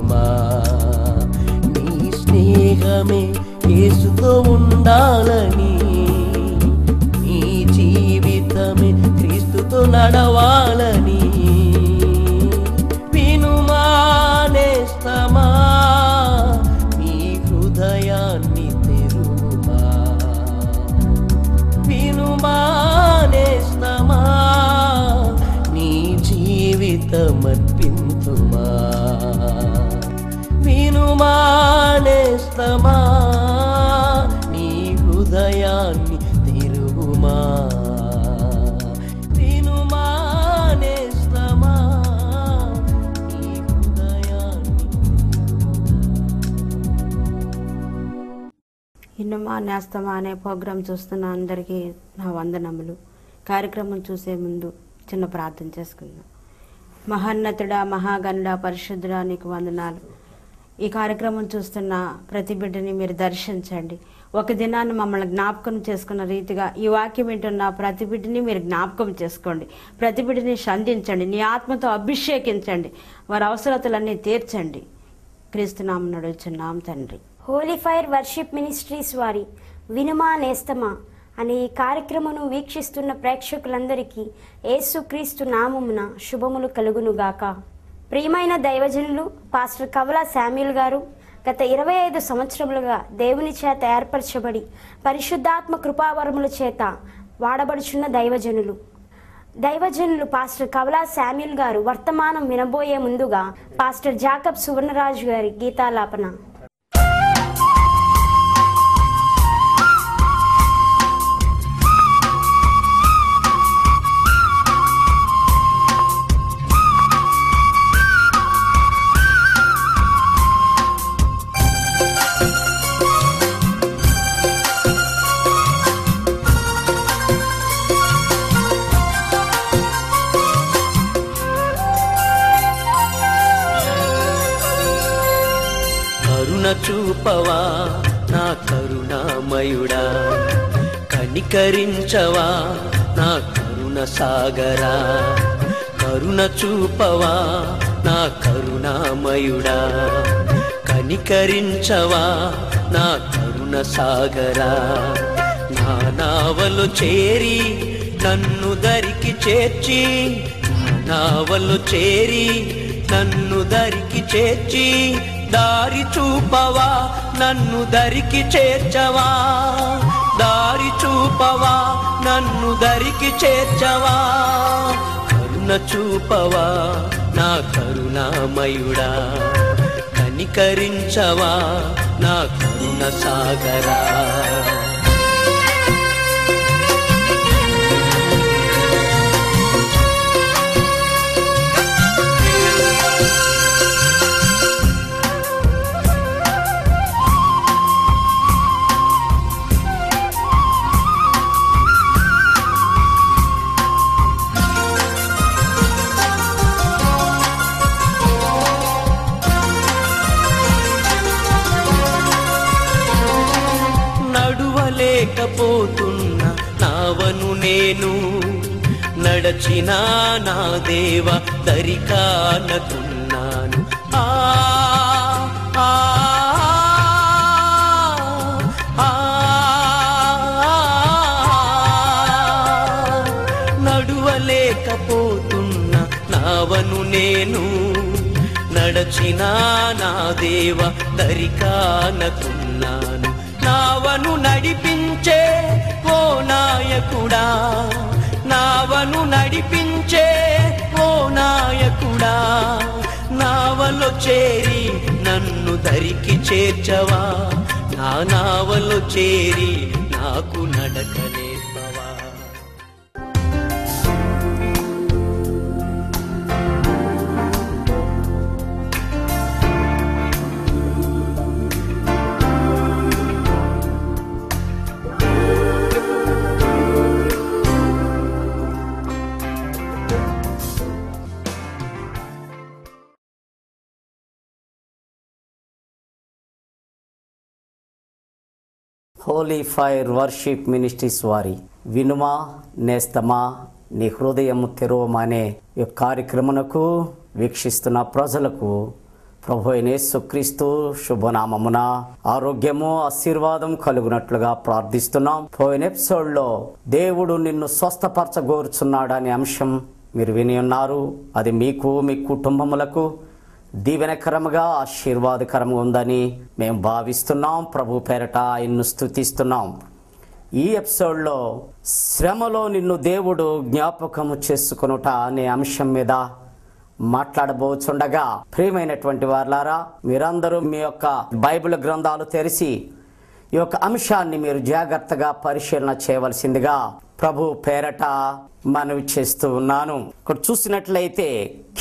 పింతుమా. నీ స్నేహమే యేసుతో ఉండాలని, నీ జీవితమే క్రీస్తుతో నడవాలని. వినుమా నేస్తమా, నీ హృదయాన్ని తెరువుమా. వినుమా నేస్తమా, నీ జీవితమర్పింతుమా. వినుమా నేస్తమా, నీ హృదయాన్ని తెరువుమా. వినుమా నేస్తమా, నీ హృదయాన్ని ఇన్నమా నేస్తమా అనే ప్రోగ్రాం చూస్తున్న అందరికీ నా వందనములు. కార్యక్రమం చూసే ముందు చిన్న ప్రార్థన చేసుకుందాం. మహోన్నతుడా, మహాగణుడా, పరిశుద్ధుడా, నీకు వందనాలు. ఈ కార్యక్రమం చూస్తున్న ప్రతి బిడ్డని మీరు దర్శించండి. ఒక దినాన్ని మమ్మల్ని జ్ఞాపకం చేసుకున్న రీతిగా ఈ వాక్యం వింటున్న ప్రతి బిడ్డని మీరు జ్ఞాపకం చేసుకోండి. ప్రతి బిడ్డని సంధించండి, నీ ఆత్మతో అభిషేకించండి, వారి అవసరతలన్నీ తీర్చండి. క్రీస్తునామమున నడుచున్నాం తండ్రి. హోలీ ఫైర్ వర్షిప్ మినిస్ట్రీస్ వారి వినుమా నేస్తమా అనే ఈ కార్యక్రమను వీక్షిస్తున్న ప్రేక్షకులందరికీ యేసుక్రీస్తు నామమున శుభములు కలుగునుగాక. ప్రియమైన దైవజనులు పాస్టర్ కవల శామ్యూల్ గారు గత 25 సంవత్సరములుగా దేవుని చేత ఏర్పరచబడి పరిశుద్ధాత్మ కృపావరముల చేత వాడబడుచున్న దైవజనులు పాస్టర్ కవల శామ్యూల్ గారు వర్తమానం వినబోయే ముందుగా పాస్టర్ జాకబ్ సువర్ణరాజు గారి గీతాలాపన. చూపవా నా కరుణామయుడా, కనికరించవా నా కరుణ సాగరా. కరుణ చూపవా నా కరుణామయుడా, కనికరించవా నా కరుణ సాగరా. నా నావలు చేరి నన్ను దరికి చేర్చి, నా నావలు చేరి నన్ను దరికి చేర్చి, దారి చూపవా నన్ను దరికి చేర్చవా. దారి చూపవా నన్ను దరికి చేర్చవా. కరుణ చూపవా నా కరుణామయుడా, కనికరించవా నా కరుణ సాగరా. నడవలేకపోతున్న నావను నేను, నడచినా నా దేవ దరికానకున్నాను. ఆ ఆ నడవలేకపోతున్న నావను నేను, నడచినా నా దేవ దరికానకున్నాను. నావను నడిపించే ఓ నాయకుడా, నావను నడిపించే ఓ నాయకుడా, నావలో చేరి నన్ను దరికి చేర్చవా. నా నావలో చేరి నాకు నడకనేర్పవా. హోలీ ఫైర్ వర్షిప్ మినిస్ట్రీస్ వారి వినుమా నేస్తమా నీ హృదయము తెరవమా అనే ఈ కార్యక్రమమునకు వీక్షిస్తున్న ప్రజలకు ప్రభు అయిన యేసుక్రీస్తు శుభనామమున ఆరోగ్యము ఆశీర్వాదం కలుగునట్లుగా ప్రార్థిస్తున్నాం. పోయిన ఎపిసోడ్లో దేవుడు నిన్ను స్వస్థపరచగోరుచున్నాడనే అంశం మీరు విని ఉన్నారు. అది మీకు మీ కుటుంబములకు దీవెనకరముగా ఆశీర్వాదకరంగా ఉందని మేము భావిస్తున్నాం. ప్రభు పేరట ఆయన్ను స్తుతిస్తున్నాం. ఈ ఎపిసోడ్లో శ్రమలో నిన్ను దేవుడు జ్ఞాపకము చేసుకొనుట అనే అంశం మీద మాట్లాడబోచుండగా, ప్రియమైనటువంటి వారులారా, మీరందరూ మీ యొక్క బైబిల్ గ్రంథాలు తెరిచి ఈ యొక్క అంశాన్ని మీరు జాగ్రత్తగా పరిశీలన చేయవలసిందిగా ప్రభు పేరట మనవి చేస్తూ ఉన్నాను. ఇక్కడ చూసినట్లయితే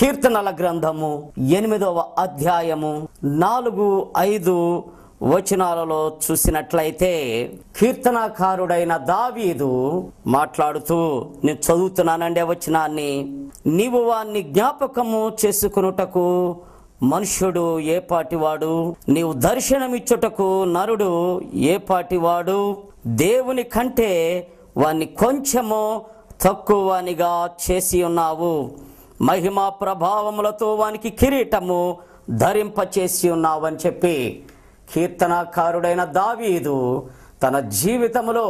కీర్తనల గ్రంథము 8వ అధ్యాయము 4-5 వచనాలలో చూసినట్లయితే కీర్తనాకారుడైన దావీదు మాట్లాడుతూ, నేను చదువుతున్నానండి ఆ వచనాన్ని. నీవు వాణ్ణి జ్ఞాపకము చేసుకొనుటకు మనుష్యుడు ఏ పాటివాడు, నీవు దర్శనమిచ్చుటకు నరుడు ఏ పాటివాడు, దేవుని కంటే వాణ్ణి కొంచెము తక్కువనిగా చేసి ఉన్నావు, మహిమా ప్రభావములతో వానికి కిరీటము ధరింపచేసి ఉన్నావు అని చెప్పి కీర్తనాకారుడైన దావీదు తన జీవితంలో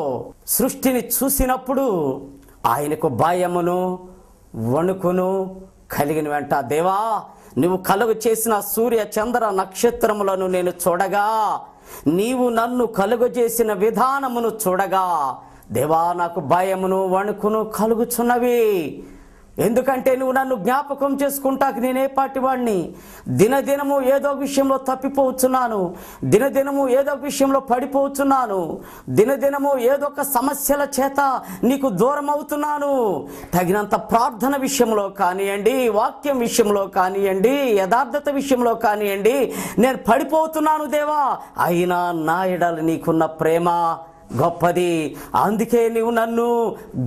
సృష్టిని చూసినప్పుడు ఆయనకు భయమును వణుకును కలిగిన వెంట, దేవా నువ్వు కలుగు చేసిన సూర్య చంద్ర నక్షత్రములను నేను చూడగా, నీవు నన్ను కలుగు చేసిన విధానమును చూడగా, దేవా నాకు భయమును వణుకును కలుగుచున్నవి. ఎందుకంటే నువ్వు నన్ను జ్ఞాపకం చేసుకుంటాకు నేనే పాటివాడిని. దినదినము ఏదో విషయంలో తప్పిపోతున్నాను, దినదినము ఏదో విషయంలో పడిపోతున్నాను, దినదినము ఏదో ఒక సమస్యల చేత నీకు దూరం అవుతున్నాను. తగినంత ప్రార్థన విషయంలో కానివ్వండి, వాక్యం విషయంలో కానివ్వండి, యథార్థత విషయంలో కానివ్వండి, నేను పడిపోతున్నాను దేవా. అయినా నా ఎడల నీకున్న ప్రేమ గొప్పది, అందుకే నీవు నన్ను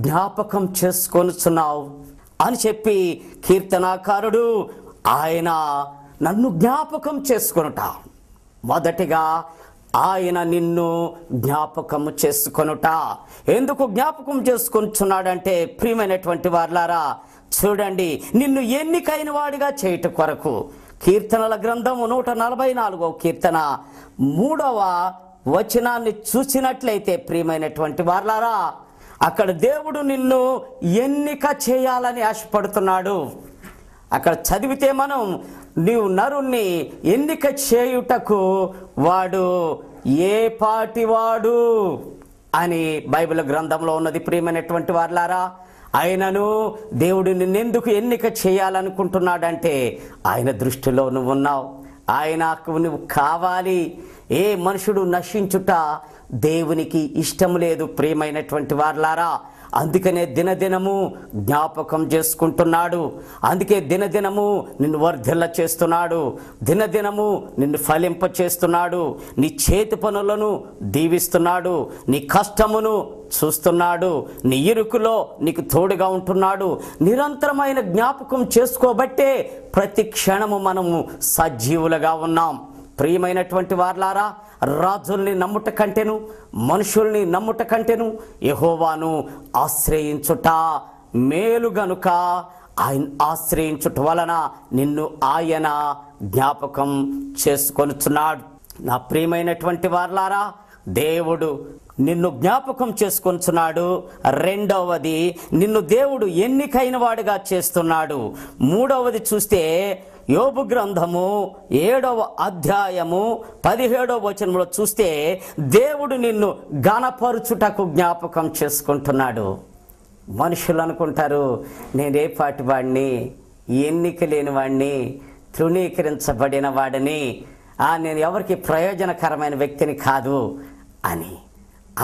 జ్ఞాపకం చేసుకొనుచున్నావు అని చెప్పి కీర్తనాకారుడు ఆయన నన్ను జ్ఞాపకం చేసుకొనుట, మొదటిగా ఆయన నిన్ను జ్ఞాపకము చేసుకొనుట. ఎందుకు జ్ఞాపకం చేసుకొనుచున్నాడంటే, ప్రియమైనటువంటి వారులారా చూడండి, నిన్ను ఎన్నికైన వాడిగా చేయుట కొరకు. కీర్తనల గ్రంథము 144వ కీర్తన 3వ వచనాన్ని చూసినట్లయితే, ప్రియమైనటువంటి వారులారా, అక్కడ దేవుడు నిన్ను ఎన్నిక చేయాలని ఆశపడుతున్నాడు. అక్కడ చదివితే మనం, నీవు నరుణ్ణి ఎన్నిక చేయుటకు వాడు ఏ పాటివాడు అని బైబిల్ గ్రంథంలో ఉన్నది. ప్రియమైనటువంటి వారులారా, ఆయనను దేవుడు నిన్నెందుకు ఎన్నిక చేయాలనుకుంటున్నాడంటే, ఆయన దృష్టిలో నువ్వు ఉన్నావు, ఆయనకు నువ్వు కావాలి. ఏ మనుషుడు నశించుట దేవునికి ఇష్టం లేదు. ప్రియమైనటువంటి వారులారా, అందుకనే దినదినము జ్ఞాపకం చేసుకుంటున్నాడు. అందుకే దినదినము నిన్ను వర్ధిల్ల చేస్తున్నాడు, దినదినము నిన్ను ఫలింప చేస్తున్నాడు, నీ చేతి పనులను దీవిస్తున్నాడు, నీ కష్టమును చూస్తున్నాడు, నీ ఇరుకులో నీకు తోడుగా ఉంటున్నాడు. నిరంతరమైన జ్ఞాపకం చేసుకోబట్టే ప్రతి క్షణము మనము సజీవులుగా ఉన్నాం. ప్రియమైనటువంటి వారులారా, రాజుల్ని నమ్ముట కంటేను, మనుషుల్ని నమ్ముట కంటేను యెహోవాను ఆశ్రయించుట మేలు గనుక, ఆయన ఆశ్రయించుట వలన నిన్ను ఆయన జ్ఞాపకం చేసుకొనుచున్నాడు. నా ప్రియమైనటువంటి వారులారా, దేవుడు నిన్ను జ్ఞాపకం చేసుకొనుచున్నాడు. రెండవది, నిన్ను దేవుడు ఎన్నికైన వాడిగా చేస్తున్నాడు. మూడవది చూస్తే యోబు గ్రంథము 7వ అధ్యాయము 17వ వచనంలో చూస్తే, దేవుడు నిన్ను ఘనపరుచుటకు జ్ఞాపకం చేసుకుంటున్నాడు. మనుషులు అనుకుంటారు, నేనే పాటి వాడిని, ఎన్నిక లేని వాడిని, తృణీకరించబడిన వాడిని, నేను ఎవరికి ప్రయోజనకరమైన వ్యక్తిని కాదు అని.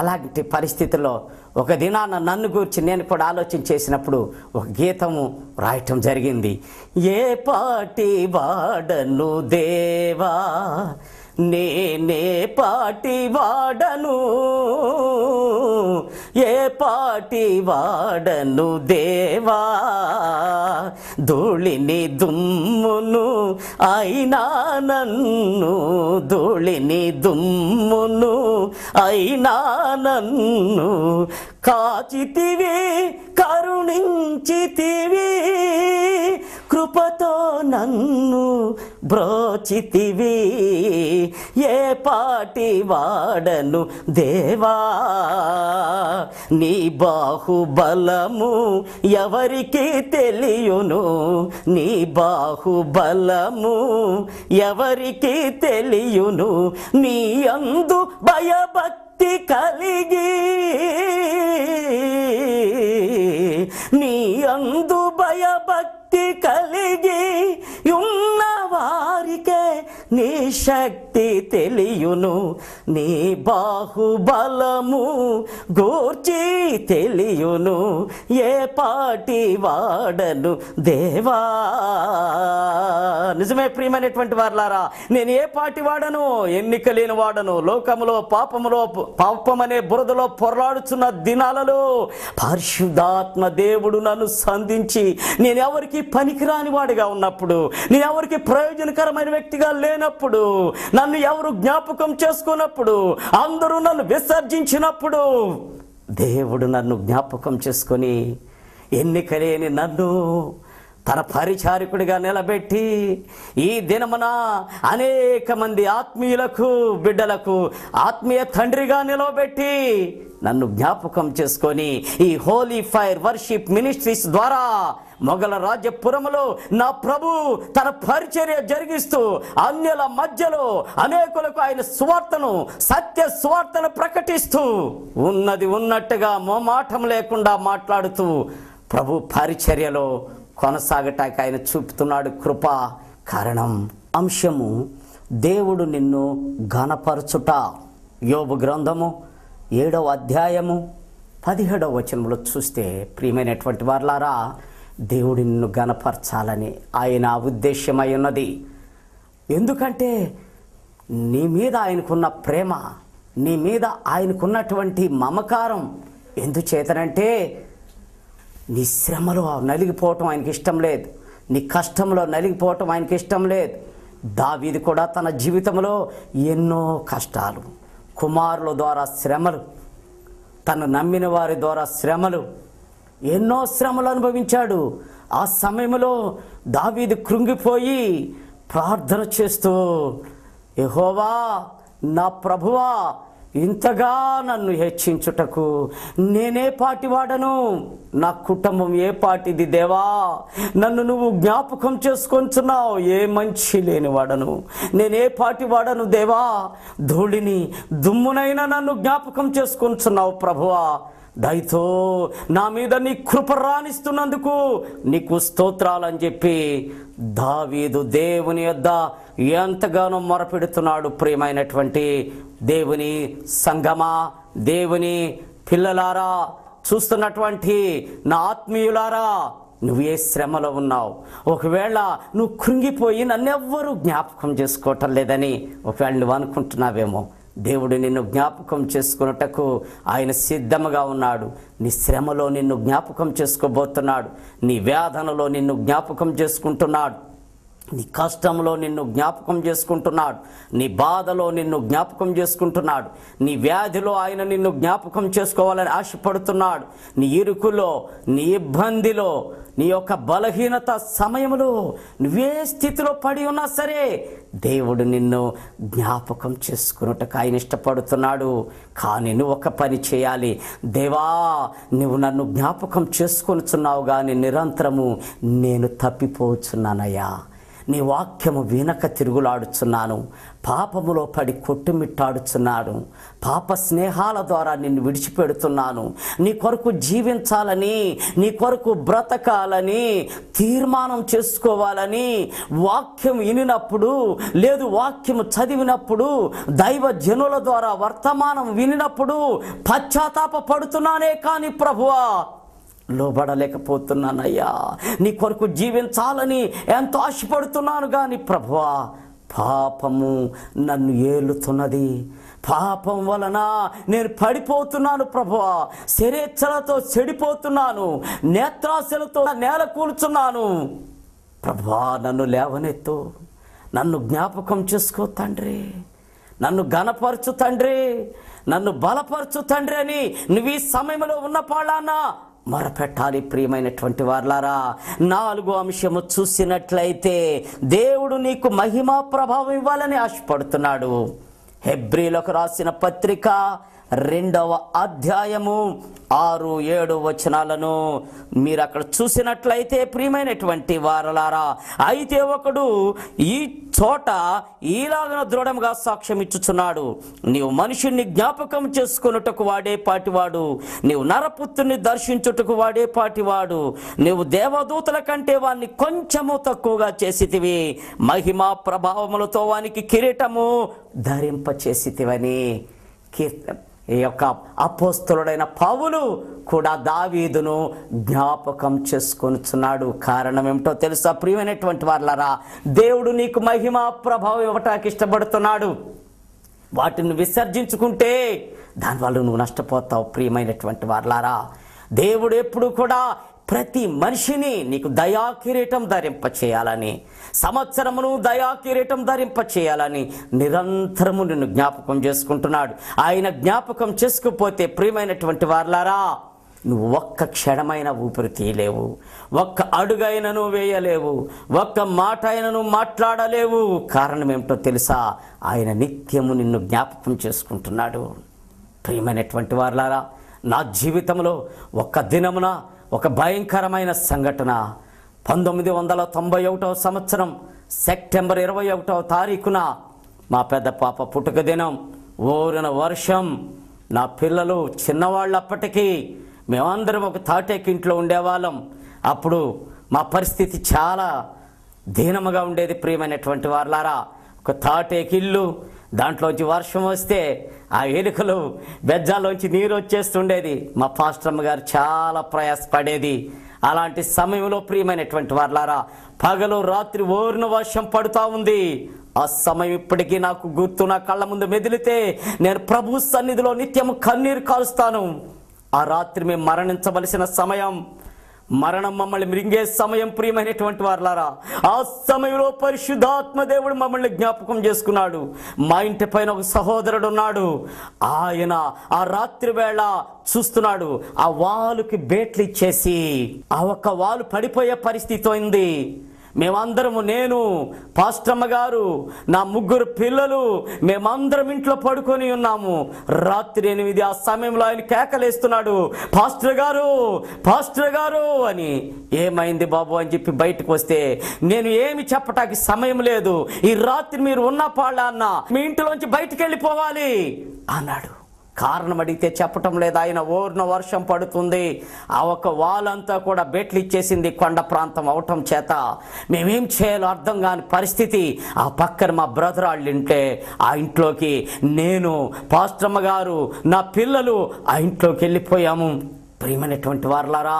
అలాంటి పరిస్థితుల్లో ఒక దినాన నన్ను గురించి నేను కూడా ఆలోచన చేసినప్పుడు ఒక గీతము రాయటం జరిగింది. ఏ పాటి వాడను దేవా, నేనే పాటి వాడను, ఏ పాటి వాడను దేవా, ధూళిని దుమ్మును అయినా నన్ను, ధూళిని దుమ్మును అయినా నన్ను కాచితివి, కరుణించితివి, కృపతో నన్ను బ్రోచితివి. ఏ పాటి వాడను దేవా, నీ బాహుబలము ఎవరికి తెలియును, నీ బాహుబలము ఎవరికి తెలియును. నీ యందు భయభక్తి కలిగి, నీ యందు భయభక్తి కలిగి ఉన్న వారికే నీ శక్తి తెలియును. నీ బాహుబలము గూర్చి తెలియును. ఏ పాటి వాడను దేవా. నిజమే ప్రియమైనటువంటి వారలారా, నేను ఏ పాటి వాడను, ఎన్నిక లేని వాడను. లోకములో పాపమనే బురదలో పొరలాడుచున్న దినాలలో పరిశుద్ధాత్మ దేవుడు నన్ను సంధించి, నేను ఎవరికి పనికిరాని వాడిగా ఉన్నప్పుడు, నేను ఎవరికి ప్రయోజనకరమైన వ్యక్తిగా లేనప్పుడు, నన్ను ఎవరు జ్ఞాపకం చేసుకున్నప్పుడు, అందరూ నన్ను విసర్జించినప్పుడు దేవుడు నన్ను జ్ఞాపకం చేసుకొని ఎన్నిక లేని నన్ను తన పరిచారకుడిగా నిలబెట్టి ఈ దినమున అనేక మంది ఆత్మీయులకు బిడ్డలకు ఆత్మీయ తండ్రిగా నిలబెట్టి నన్ను జ్ఞాపకం చేసుకొని ఈ హోలీ ఫైర్ వర్షిప్ మినిస్ట్రీస్ ద్వారా మొగల రాజ్యపురములో నా ప్రభు తన పరిచర్య జరిగిస్తూ అన్యుల మధ్యలో అనేకులకు ఆయన సువార్తను, సత్య సువార్తను ప్రకటిస్తూ ఉన్నది ఉన్నట్టుగా మొమాటం లేకుండా మాట్లాడుతూ ప్రభు పరిచర్యలో కొనసాగటానికి ఆయన చూపుతున్నాడు కృప. కారణం అంశము దేవుడు నిన్ను ఘనపరచుట. యోబు గ్రంథము 7వ అధ్యాయము 17వ వచనంలో చూస్తే ప్రియమైనటువంటి వారలారా, దేవుడు నిన్ను ఘనపరచాలని ఆయన ఉద్దేశమై ఉన్నది. ఎందుకంటే నీ మీద ఆయనకున్న ప్రేమ, నీ మీద ఆయనకున్నటువంటి మమకారం. ఎందుచేతనంటే నీ శ్రమలో నలిగిపోవటం ఆయనకి ఇష్టం లేదు, నీ కష్టంలో నలిగిపోవటం ఆయనకి ఇష్టం లేదు. దావీదు కూడా తన జీవితంలో ఎన్నో కష్టాలు, కుమారుల ద్వారా శ్రమలు, తను నమ్మిన వారి ద్వారా శ్రమలు, ఎన్నో శ్రమలు అనుభవించాడు. ఆ సమయంలో దావీదు కృంగిపోయి ప్రార్థన చేస్తూ, యెహోవా నా ప్రభువా, ఇంతగా నన్ను హెచ్చించుటకు నేనే పాటివాడను, నా కుటుంబం ఏ పాటిది దేవా, నన్ను నువ్వు జ్ఞాపకం చేసుకొంచున్నావు, ఏ మంచి లేని వాడను, నేనే పాటివాడను దేవా, ధూళిని దుమ్మునైనా నన్ను జ్ఞాపకం చేసుకొంచున్నావు ప్రభువా, దయతో నా మీద నీ కృప రాణిస్తున్నందుకు నీకు స్తోత్రాలని చెప్పి దావీదు దేవుని యొద్ద ఎంతగానో మొరపెడుతున్నాడు. ప్రియమైనటువంటి దేవుని సంగమా, దేవుని పిల్లలారా, చూస్తున్నటువంటి నా ఆత్మీయులారా, నువ్వు ఏ శ్రమలో ఉన్నావు, ఒకవేళ నువ్వు కృంగిపోయి నన్నెవ్వరూ జ్ఞాపకం చేసుకోవటం లేదని ఒకవేళ నువ్వు అనుకుంటున్నావేమో, దేవుడు నిన్ను జ్ఞాపకం చేసుకున్నటకు ఆయన సిద్ధముగా ఉన్నాడు. నీ శ్రమలో నిన్ను జ్ఞాపకం చేసుకోబోతున్నాడు, నీ వేదనలో నిన్ను జ్ఞాపకం చేసుకుంటున్నాడు, నీ కష్టంలో నిన్ను జ్ఞాపకం చేసుకుంటున్నాడు, నీ బాధలో నిన్ను జ్ఞాపకం చేసుకుంటున్నాడు, నీ వ్యాధిలో ఆయన నిన్ను జ్ఞాపకం చేసుకోవాలని ఆశపడుతున్నాడు. నీ ఇరుకులో, నీ ఇబ్బందిలో, నీ యొక్క బలహీనత సమయంలో నువ్వే స్థితిలో పడి ఉన్నా సరే దేవుడు నిన్ను జ్ఞాపకం చేసుకున్నట్టుకు ఆయన ఇష్టపడుతున్నాడు. కానీ నువ్వు ఒక పని చేయాలి. దేవా, నువ్వు నన్ను జ్ఞాపకం చేసుకొనుచున్నావు కానీ నిరంతరము నేను తప్పిపోతున్నానయ్యా, నీ వాక్యము వినక తిరుగులాడుచున్నాను, పాపములో పడి కొట్టుమిట్టాడుచున్నాను, పాప స్నేహాల ద్వారా నిన్ను విడిచిపెడుతున్నాను, నీ కొరకు జీవించాలని, నీ కొరకు బ్రతకాలని తీర్మానం చేసుకోవాలని వాక్యం వినినప్పుడు, లేదు వాక్యము చదివినప్పుడు, దైవ జనుల ద్వారా వర్తమానం వినినప్పుడు పశ్చాత్తాప పడుతున్నానే కానీ ప్రభువా లోబడలేకపోతున్నానయ్యా, నీ కొరకు జీవించాలని ఎంతో ఆశపడుతున్నాను కానీ ప్రభువా పాపము నన్ను ఏలుతున్నది, పాపం వలన నేను పడిపోతున్నాను ప్రభువా, శరీరలతో చెడిపోతున్నాను, నేత్రాశలతో నేల కూల్చున్నాను ప్రభువా, నన్ను లేవనెత్తు, నన్ను జ్ఞాపకం చేసుకో తండ్రి, నన్ను ఘనపరచు తండ్రి, నన్ను బలపరచు తండ్రి అని నువ్వు ఈ సమయంలో ఉన్న పాళ్ళానా మొరపెట్టాలి. ప్రియమైనటువంటి వారలారా, 4వ అంశము చూసినట్లయితే దేవుడు నీకు మహిమా ప్రభావం ఇవ్వాలని ఆశపడుతున్నాడు. హెబ్రీలకు రాసిన పత్రిక 2వ అధ్యాయము 6, 7 వచనాలను మీరు అక్కడ చూసినట్లయితే, ప్రియమైనటువంటి వారలారా, అయితే ఒకడు ఈ చోట ఈలాగన దృఢంగా సాక్ష్యం ఇచ్చుచున్నాడు, నీవు మనుషుణ్ణి జ్ఞాపకం చేసుకొనుటకు వాడే పాటివాడు, నీవు నరపుత్రుని దర్శించుటకు వాడే పాటివాడు, నీవు దేవదూతల కంటే వాన్ని కొంచెము తక్కువగా చేసితివి, మహిమా ప్రభావములతో వానికి కిరీటము ధరింప చేసితివని ఈ యొక్క అపోస్తలుడైన పౌలు కూడా దావీదును జ్ఞాపకం చేసుకొనుచున్నాడు. కారణం ఏమిటో తెలుసా ప్రియమైనటువంటి వారలారా, దేవుడు నీకు మహిమ ప్రభావం ఇవ్వటానికి ఇష్టపడుతున్నాడు. వాటిని విసర్జించుకుంటే దానివల్ల నువ్వు నష్టపోతావు. ప్రియమైనటువంటి వారలారా, దేవుడు ఎప్పుడు కూడా ప్రతి మనిషిని నీకు దయా కిరీటం ధరింప చేయాలని, సంవత్సరమును దయా కిరీటం ధరింప చేయాలని నిరంతరము నిన్ను జ్ఞాపకం చేసుకుంటున్నాడు. ఆయన జ్ఞాపకం చేసుకుపోతే ప్రియమైనటువంటి వారలారా, నువ్వు ఒక్క క్షణమైన ఊపిరి తీయలేవు, ఒక్క అడుగైనను వేయలేవు, ఒక్క మాట అయినను మాట్లాడలేవు. కారణం ఏమిటో తెలుసా? ఆయన నిత్యము నిన్ను జ్ఞాపకం చేసుకుంటున్నాడు. ప్రియమైనటువంటి వారలారా, నా జీవితంలో ఒక్క దినమున ఒక భయంకరమైన సంఘటన 1991వ సంవత్సరం సెప్టెంబర్ 21వ తారీఖున మా పెద్ద పాప పుట్టుక దినం. ఊరిన వర్షం, నా పిల్లలు చిన్నవాళ్ళు. అప్పటికీ మేమందరం ఒక తాటేకి ఇంట్లో ఉండేవాళ్ళం. అప్పుడు మా పరిస్థితి చాలా దీనముగా ఉండేది. ప్రియమైనటువంటి వారలారా, ఒక తాటేకి ఇల్లు, దాంట్లోంచి వర్షం వస్తే ఆ ఎలుకలు బెజ్జాల్లోంచి నీరు వచ్చేస్తుండేది. మా పాస్టర్మ్మ గారు చాలా ప్రయాసపడేది. అలాంటి సమయంలో ప్రియమైనటువంటి వారలారా, పగలు రాత్రి ఓరిన వర్షం పడుతూ ఉంది. ఆ సమయం ఇప్పటికీ నాకు గుర్తు. నా కళ్ళ ముందు మెదిలితే నేను ప్రభు సన్నిధిలో నిత్యము కన్నీరు కారుస్తాను. ఆ రాత్రి మేము మరణించవలసిన సమయం, మరణం మమ్మల్ని మృంగే సమయం. ప్రియమైనటువంటి వారలారా, ఆ సమయంలో పరిశుద్ధాత్మ దేవుడు మమ్మల్ని జ్ఞాపకం చేసుకున్నాడు. మా ఇంటి పైన ఒక సహోదరుడు ఉన్నాడు. ఆయన ఆ రాత్రి వేళ చూస్తున్నాడు. ఆ వాలుకి బేట్లు ఇచ్చేసి ఆ ఒక్క వాలు పడిపోయే పరిస్థితి ఉంది. మేమందరము, నేను, పాస్టమ్మ గారు, నా 3 పిల్లలు, మేమందరం ఇంట్లో పడుకొని ఉన్నాము. రాత్రి 8 ఆ సమయంలో ఆయన కేకలేస్తున్నాడు, పాస్టర్ గారు, పాస్టర్ గారు అని. ఏమైంది బాబు అని చెప్పి బయటకు వస్తే, నేను ఏమి చెప్పటానికి సమయం లేదు, ఈ రాత్రి మీరు ఉన్న పాళ్ళ అన్న, మీ ఇంటిలోంచి బయటికి వెళ్ళిపోవాలి అన్నాడు. కారణం అడిగితే చెప్పటం లేదు. ఆయన ఓర్న వర్షం పడుతుంది, ఆ ఒక వాలంతా కూడా బెట్లు ఇచ్చేసింది. కొండ ప్రాంతం అవటం చేత మేమేం చేయాలో అర్థం కాని పరిస్థితి. ఆ పక్కన మా బ్రదర్ వాళ్ళు ఇంటే, ఆ ఇంట్లోకి నేను, పాస్టమ్మ గారు, నా పిల్లలు ఆ ఇంట్లోకి వెళ్ళిపోయాము. ప్రియమైనటువంటి వారలారా,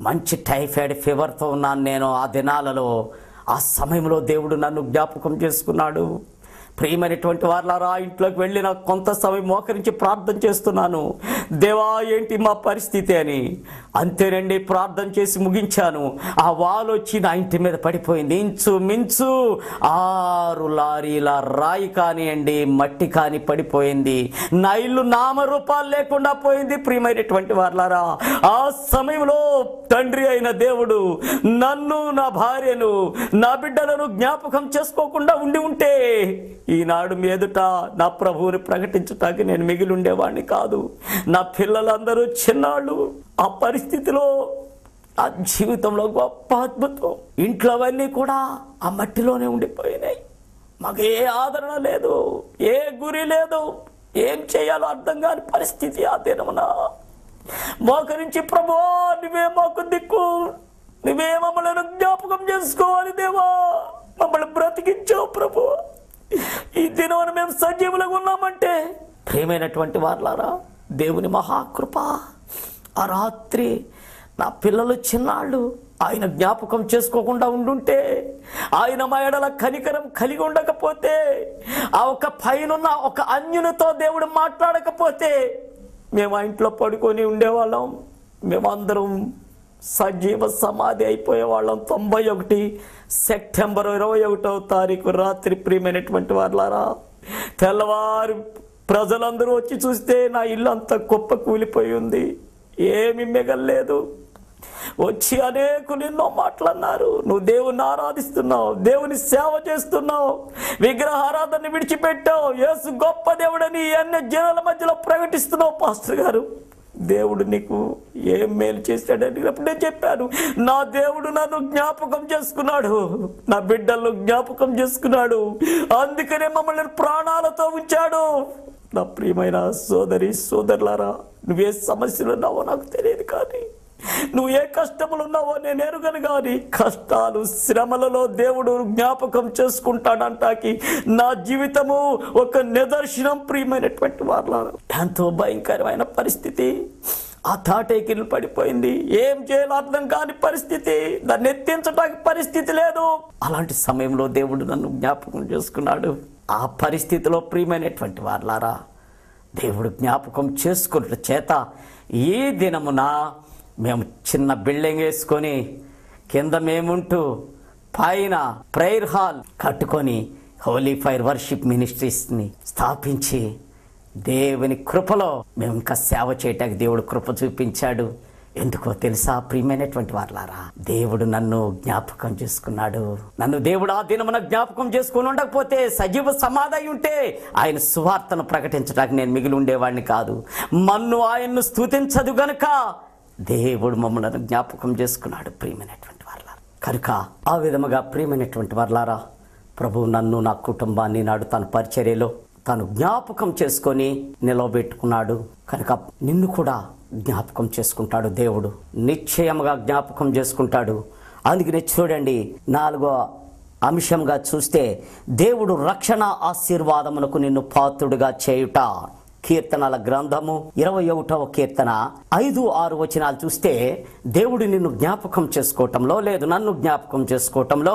మంచి టైఫాయిడ్ ఫీవర్తో ఉన్నాను నేను ఆ దినాలలో. ఆ సమయంలో దేవుడు నన్ను జ్ఞాపకం చేసుకున్నాడు. ప్రియమైనటువంటి వారలారా, ఇంట్లోకి వెళ్ళి నాకు కొంత సమయం మోకరించి ప్రార్థన చేస్తున్నాను. దేవా, ఏంటి మా పరిస్థితి అని. అంతేనండి, ప్రార్థన చేసి ముగించాను. ఆ వాల్ వచ్చి నా ఇంటి మీద పడిపోయింది. ఇంచుమించు 6 లారీల రాయి కానివ్వండి, మట్టి కాని పడిపోయింది. నా ఇల్లు నామరూపాలు లేకుండా పోయింది. ప్రియమైనటువంటి వారలారా, ఆ సమయంలో తండ్రి అయిన దేవుడు నన్ను, నా భార్యను, నా బిడ్డలను జ్ఞాపకం చేసుకోకుండా ఉండి ఉంటే ఈనాడు మీ ఎదుట నా ప్రభువుని ప్రకటించటానికి నేను మిగిలి ఉండేవాడిని కాదు. నా పిల్లలందరూ చిన్నాళ్ళు. ఆ పరిస్థితిలో ఆ జీవితంలో గొప్ప అద్భుతం. ఇంట్లో అవన్నీ కూడా ఆ మట్టిలోనే ఉండిపోయినాయి. మాకు ఏ ఆదరణ లేదు, ఏ గురి లేదు, ఏం చేయాలో అర్థం కాని పరిస్థితి. ఆ దినమున మోకరించి, ప్రభువా, నువ్వే మాకు దిక్కు, నువ్వే మమ్మల్ని జ్ఞాపకం చేసుకోవాలి దేవా, మమ్మల్ని బ్రతికించావు ప్రభు. ఈ దినం మేము సజీవులుగా ఉన్నామంటే, ప్రియమైనటువంటి వారలారా, దేవుని మహాకృప. ఆ రాత్రి నా పిల్లలు చిన్నాళ్ళు ఆయన జ్ఞాపకం చేసుకోకుండా ఉండుంటే, ఆయన మా ఎడల కనికరం కలిగి ఉండకపోతే, ఆ ఒక పైనున్న ఒక అన్యునితో దేవుడు మాట్లాడకపోతే మేము ఆ ఇంట్లో పడుకొని ఉండేవాళ్ళం. మేమందరం సజీవ సమాధి అయిపోయేవాళ్ళం. 91 సెప్టెంబర్ 21వ తారీఖు రాత్రి. ప్రియమైనటువంటి వారలారా, తెల్లవారు ప్రజలందరూ వచ్చి చూస్తే నా ఇల్లు అంతా కుప్ప కూలిపోయి ఉంది. ఏమి మిగల్లేదు. వచ్చి అనేకులు ఎన్నో మాటలన్నారు. నువ్వు దేవుని ఆరాధిస్తున్నావు, దేవుని సేవ చేస్తున్నావు, విగ్రహారాధన విడిచిపెట్టావు, యేసు గొప్ప దేవుడని అన్ని జనాల మధ్యలో ప్రకటిస్తున్నావు. పాస్టర్ గారు, దేవుడు నీకు ఏం మేలు చేశాడని నేను చెప్పాను. నా దేవుడు నన్ను జ్ఞాపకం చేసుకున్నాడు, నా బిడ్డలను జ్ఞాపకం చేసుకున్నాడు, అందుకనే మమ్మల్ని ప్రాణాలతో ఉంచాడు. నా ప్రియమైన సోదరి సోదరులారా, నువ్వే సమస్యలు ఉన్నావో నాకు తెలియదు, కానీ నువ్వు ఏ కష్టములు ఉన్నావో నేను ఎరుగను. కానీ కష్టాలు శ్రమలలో దేవుడు జ్ఞాపకం చేసుకుంటాడంటాకి నా జీవితము ఒక నిదర్శనం. ప్రియమైనటువంటి వారులారా, ఎంతో భయంకరమైన పరిస్థితి. ఆ తాటేకిలు పడిపోయింది, ఏం చేయాలో అర్థం కాని పరిస్థితి, దాన్ని ఎత్తించడానికి పరిస్థితి లేదు. అలాంటి సమయంలో దేవుడు నన్ను జ్ఞాపకం చేసుకున్నాడు. ఆ పరిస్థితిలో ప్రియమైనటువంటి వారులారా, దేవుడు జ్ఞాపకం చేసుకున్న చేత ఈ దినమున మేము చిన్న బిల్డింగ్ వేసుకొని కింద మేముంటూ పైన ప్రేయర్ హాల్ కట్టుకొని హోలీ ఫైర్ వర్షిప్ మినిస్ట్రీస్ని స్థాపించి దేవుని కృపలో మేము ఇంకా సేవ చేయటానికి దేవుడు కృప చూపించాడు. ఎందుకో తెలుసా ప్రియమైనటువంటి వారులారా, దేవుడు నన్ను జ్ఞాపకం చేసుకున్నాడు. నన్ను దేవుడు ఆ దినమున జ్ఞాపకం చేసుకుని ఉండకపోతే, సజీవ సమాధి ఉంటే ఆయన సువార్తను ప్రకటించడానికి నేను మిగిలి ఉండేవాడిని కాదు. మన్ను ఆయన్ను స్తుతించదు గనుక దేవుడు మమ్మల్ని జ్ఞాపకం చేసుకున్నాడు. ప్రియమైనటువంటి వారులారా, కనుక ఆ విధముగా ప్రియమైనటువంటి వారులారా, ప్రభు నన్ను నా కుటుంబాన్ని నాడు తన పరిచర్యలో తాను జ్ఞాపకం చేసుకొని నిలవబెట్టుకున్నాడు. కనుక నిన్ను కూడా జ్ఞాపకం చేసుకుంటాడు దేవుడు, నిశ్చయముగా జ్ఞాపకం చేసుకుంటాడు. అందుకనే చూడండి, 4వ అంశంగా చూస్తే దేవుడు రక్షణ ఆశీర్వాదమునకు నిన్ను పాత్రుడుగా చేయుట. కీర్తనల గ్రంథము 21వ కీర్తన 5-6 వచనాలు చూస్తే దేవుడు నిన్ను జ్ఞాపకం చేసుకోవటంలో, లేదు నన్ను జ్ఞాపకం చేసుకోవటంలో,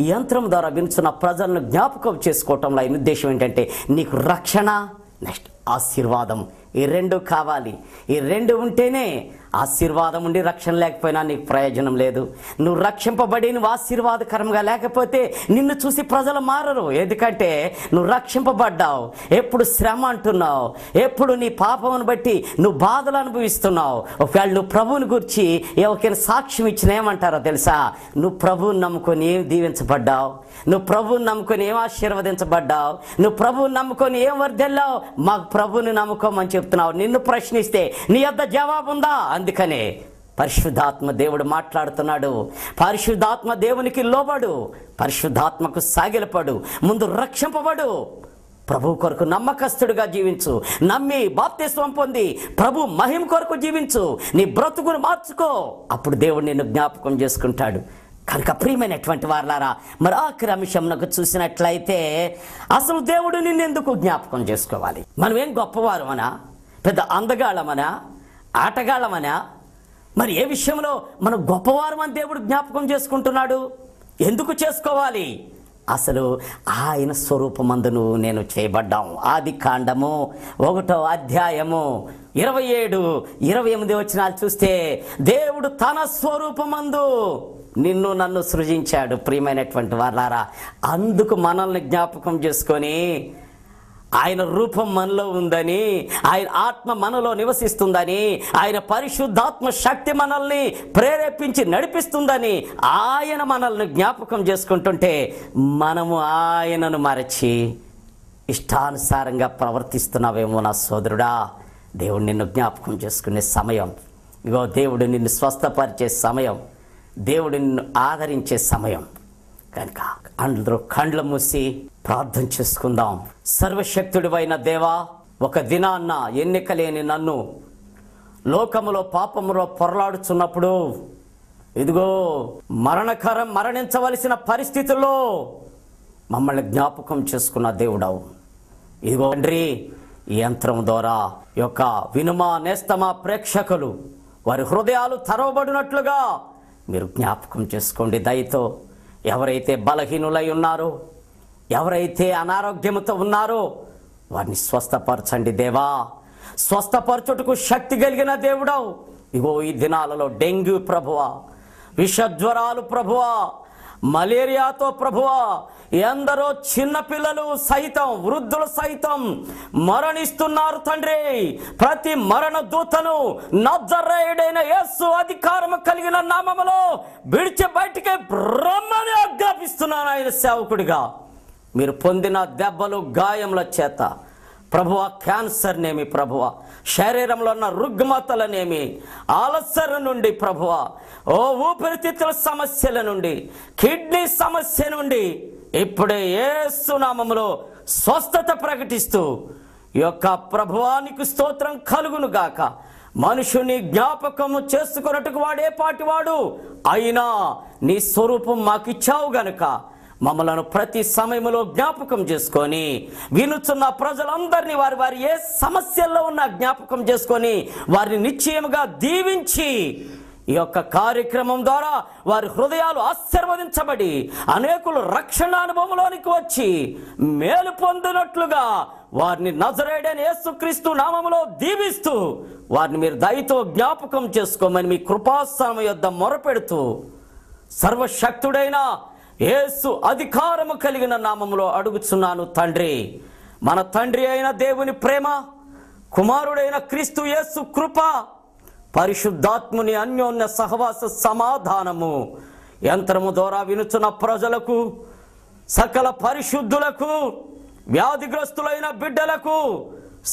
ఈ యంత్రం ద్వారా వినుచున్న ప్రజలను జ్ఞాపకం చేసుకోవటంలో ఆయన ఉద్దేశం ఏంటంటే, నీకు రక్షణ, నెక్స్ట్ ఆశీర్వాదం, ఈ 2 కావాలి. ఈ 2 ఉంటేనే ఆశీర్వాదం ఉండి రక్షణ లేకపోయినా నీకు ప్రయోజనం లేదు. నువ్వు రక్షింపబడి నువ్వు ఆశీర్వాదకరంగా లేకపోతే నిన్ను చూసి ప్రజలు మారరు. ఎందుకంటే నువ్వు రక్షింపబడ్డావు, ఎప్పుడు శ్రమ అంటున్నావు, ఎప్పుడు నీ పాపమును బట్టి నువ్వు బాధలు అనుభవిస్తున్నావు. ఒకవేళ నువ్వు ప్రభువుని గురించి ఎవరికైనా సాక్ష్యం ఇచ్చిన ఏమంటారో తెలుసా, నువ్వు ప్రభువుని నమ్ముకొని ఏం దీవించబడ్డావు, నువ్వు ప్రభువుని నమ్ముకొని ఏం ఆశీర్వదించబడ్డావు, నువ్వు ప్రభువుని నమ్ముకొని ఏం వర్ధిల్లావు, మాకు ప్రభువుని నమ్ముకోమని చెప్తున్నావు. నిన్ను ప్రశ్నిస్తే నీ వద్ద జవాబు ఉందా? అందుకనే పరిశుద్ధాత్మ దేవుడు మాట్లాడుతున్నాడు. పరిశుద్ధాత్మ దేవునికి లోబడు, పరిశుద్ధాత్మకు సాగిలపడు, ముందు రక్షింపబడు, ప్రభు కొరకు నమ్మకస్తుడిగా జీవించు, నమ్మి బాప్తిస్వం పొంది ప్రభు మహిమ కొరకు జీవించు, నీ బ్రతుకును మార్చుకో, అప్పుడు దేవుడు నిన్ను జ్ఞాపకం చేసుకుంటాడు. కనుక ప్రియమైనటువంటి వారులారా, మరి ఆఖరి అంశంకు చూసినట్లయితే అసలు దేవుడు నిన్నెందుకు జ్ఞాపకం చేసుకోవాలి? మనం ఏం గొప్పవారమనా, పెద్ద అందగాళ్ళమనా, ఆటగాళ్ళమనా? మరి ఏ విషయంలో మనం గొప్పవారమని దేవుడు జ్ఞాపకం చేసుకుంటున్నాడు? ఎందుకు చేసుకోవాలి? అసలు ఆయన స్వరూపమందును నేను చేయబడ్డాం. ఆదికాండము 1వ అధ్యాయము 27-28 వచనాలు చూస్తే దేవుడు తన స్వరూపమందు నిన్ను నన్ను సృజించాడు. ప్రియమైనటువంటి వారులారా, అందుకు మనల్ని జ్ఞాపకం చేసుకొని ఆయన రూపం మనలో ఉందని, ఆయన ఆత్మ మనలో నివసిస్తుందని, ఆయన పరిశుద్ధాత్మ శక్తి మనల్ని ప్రేరేపించి నడిపిస్తుందని ఆయన మనల్ని జ్ఞాపకం చేసుకుంటుంటే మనము ఆయనను మరచి ఇష్టానుసారంగా ప్రవర్తిస్తున్నావేమో నా సోదరుడా. దేవుడు నిన్ను జ్ఞాపకం చేసుకునే సమయం ఇగో, దేవుడు నిన్ను స్వస్థపరిచే సమయం, దేవుడు నిన్ను ఆదరించే సమయం. కనుక అందరూ కండ్లు మూసి ప్రార్థన చేసుకుందాం. సర్వశక్తుడివైన దేవా, ఒక దినాన్న ఎన్నికలేని నన్ను లోకములో పాపములో పొరలాడుచున్నప్పుడు, ఇదిగో మరణించవలసిన పరిస్థితుల్లో మమ్మల్ని జ్ఞాపకం చేసుకున్న దేవుడవు. ఇదిగో తండ్రి, ఈ యంత్రం ద్వారా యొక్క వినుమా నేస్తమా ప్రేక్షకులు వారి హృదయాలు తెరవబడినట్లుగా మీరు జ్ఞాపకం చేసుకోండి దయతో. ఎవరైతే బలహీనులై ఉన్నారో, ఎవరైతే అనారోగ్యంతో ఉన్నారో వారిని స్వస్థపరచండి దేవా. స్వస్థపరచుటకు శక్తి కలిగిన దేవుడవు. ఇగో ఈ దినాలలో డెంగ్యూ ప్రభువా, విషజ్వరాలు ప్రభువా, మలేరియాతో ప్రభువా ఎందరో చిన్నపిల్లలు సైతం వృద్ధులు సైతం మరణిస్తున్నారు తండ్రి. ప్రతి మరణ దూతను నజరేయుడైన యేసు అధికారము కలిగిన నామములో విడిచి బయటికి బ్రహ్మని ఆజ్ఞాపిస్తున్నాను. ఆయన సేవకుడిగా మీరు పొందిన దెబ్బలు గాయముల చేత ప్రభువ క్యాన్సర్నేమి, ప్రభువ శరీరంలో ఉన్న రుగ్మతలనేమి, ఆలస్యం నుండి ప్రభువ ఊపిరితిత్తుల సమస్యల నుండి, కిడ్నీ సమస్య నుండి ఇప్పుడే యేసు నామములో స్వస్థత ప్రకటిస్తూ ఈ యొక్క ప్రభువానికి స్తోత్రం కలుగును గాక. మనుషుని జ్ఞాపకము చేసుకున్నట్టుకు వాడే పాటివాడు అయినా నీ స్వరూపం మాకిచ్చావు గనుక మమ్మలను ప్రతి సమయంలో జ్ఞాపకం చేసుకొని వినుచున్న ప్రజలందరినీ వారి వారి ఏ సమస్యల్లో ఉన్న జ్ఞాపకం చేసుకొని వారిని నిశ్చయముగా దీవించి ఈ యొక్క కార్యక్రమం ద్వారా వారి హృదయాలు ఆశీర్వదించబడి అనేకులు రక్షణ అనుభవంలోనికి వచ్చి మేలు పొందినట్లుగా వారిని నజరేయుడైన యేసుక్రీస్తు నామములో దీవిస్తూ వారిని మీరు దయతో జ్ఞాపకం చేసుకోమని మీ కృపాసనం యొద్ద మొరపెడుతూ సర్వశక్తుడైన యేసు అధికారము కలిగిన నామములో అడుగుచున్నాను తండ్రి. మన తండ్రి అయిన దేవుని ప్రేమ, కుమారుడైన క్రీస్తు యేసు కృప, పరిశుద్ధాత్ముని అన్యోన్య సహవాస సమాధానము యంత్రము ద్వారా వినుచున్న ప్రజలకు, సకల పరిశుద్ధులకు, వ్యాధిగ్రస్తులైన బిడ్డలకు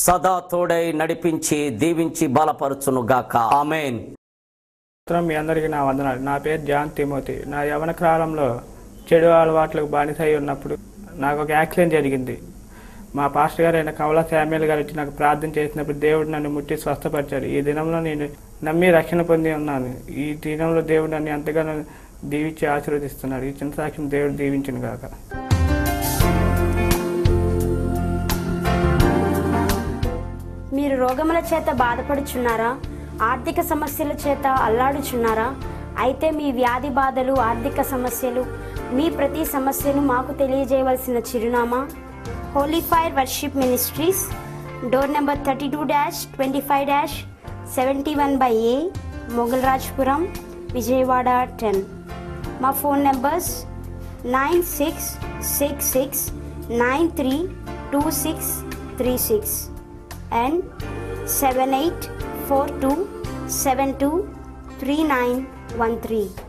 సదా తోడై నడిపించి దీవించి బలపరచును గాక. ఆమేన్. మీ అందరికీ నా వందనాలు. నా పేరు జాన్ తిమోతి. నా యవన కాలంలో చెడు అలవాట్లకు బానిసై ఉన్నప్పుడు నాకు ఒక యాక్సిడెంట్ జరిగింది. మా పాస్టర్ గారు అయిన కమలా శామ్యుల్ గారు వచ్చి నాకు ప్రార్థన చేసినప్పుడు దేవుడు నన్ను ముట్టి స్వస్థపరిచాడు. ఈ దినంలో నేను నమ్మి రక్షణ పొంది ఉన్నాను. ఈ దినంలో దేవుడు నన్ను ఎంతగానో దీవించి ఆశీర్వదిస్తున్నాడు. ఈ చిన్న సాక్ష్యం దేవుడు దీవించును గాక. మీరు రోగముల చేత బాధపడుచున్నారా? ఆర్థిక సమస్యల చేత అల్లాడుచున్నారా? అయితే మీ వ్యాధి బాధలు, ఆర్థిక సమస్యలు, మీ ప్రతి సమస్యను మాకు తెలియజేయవలసిన చిరునామా Holi fire worship ministries, door number 32-25-71/A, Moghalrajpuram, Vijayawada 10. మా ఫోన్ నెంబర్స్ 9666932636 and 7842723913.